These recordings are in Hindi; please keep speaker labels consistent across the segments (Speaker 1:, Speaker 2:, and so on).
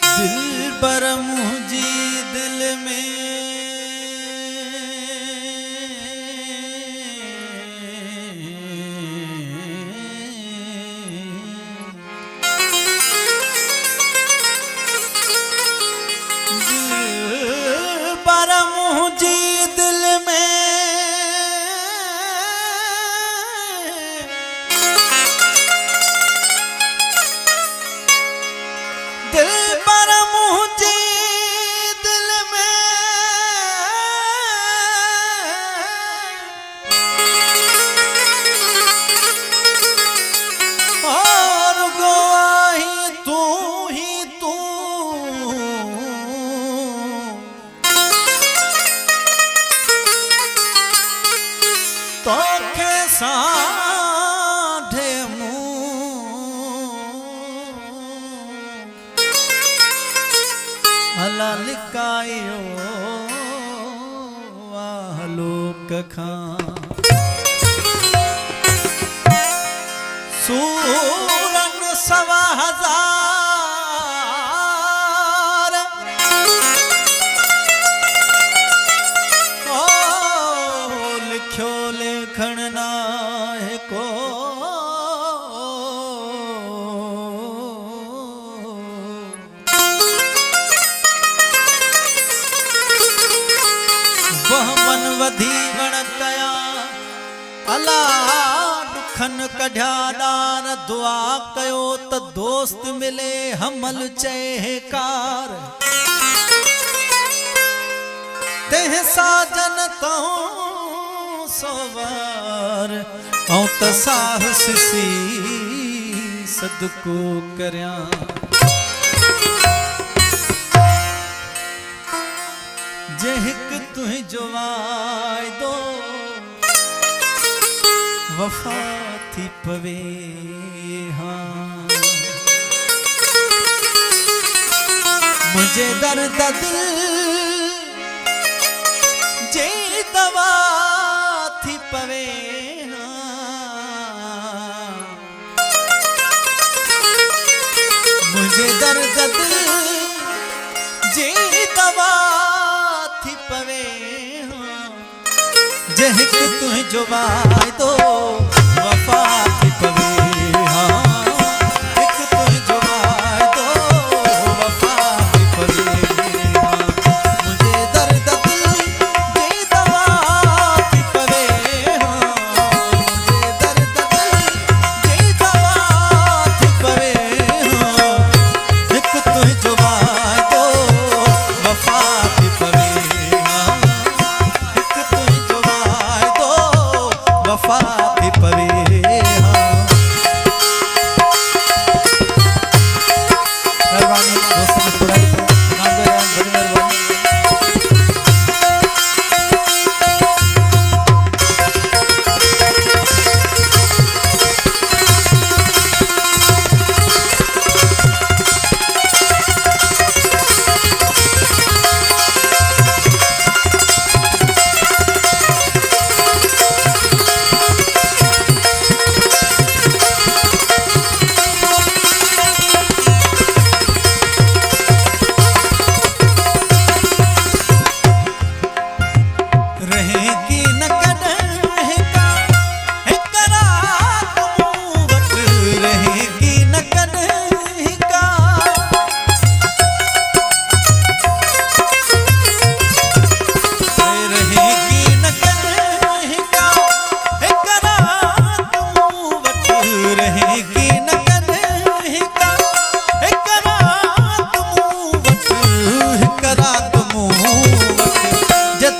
Speaker 1: दिल पर मुझे दिल में साढ़े हला लिकायो आलोक खां सूरन सवा हजार ओ लिखो लेखन ना है को वह मन वधी गणतया अला दुखन कढ़िया दार दुआ कयो त दोस्त मिले हमल चेकार तेह साजन तो सोवार औ त साहस सी सदको करया जे हिक तुझो वायदो वफा थी पवे हाँ मुझे दर्द दिल जे दवा थी पवे हाँ मुझे दर्द दिल जे दवा थी पवे हाँ जे हिक तुझो वायदो वफा थी पवे हाँ हिक तुझो वायदो वफा थी पवे हाँ मुझे दर्द दिल जे दवा थी पवे हाँ मुझे दर्द दिल जे दवा थी पवे हाँ हिक तुझो वायदो वफा थी पवे वफा थी पवे मेहरबानी दोस्तों ने थोड़ा नाम दे बड़ी मेहरबानी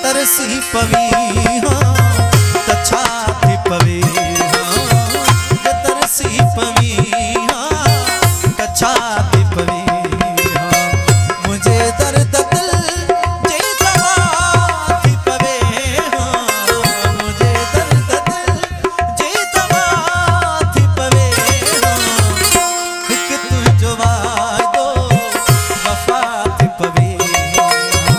Speaker 1: तरसी पवी हाँ तछा थी पवे हाँ तरसी पवी हाँ तछा थी पवे हाँ मुझे दर्द दिल जे दवा थी पवे हाँ मुझे दर्द दिल जे दवा थी पवे हाँ हिक तुझो वायदो वफा थी पवे हाँ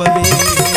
Speaker 2: पवे।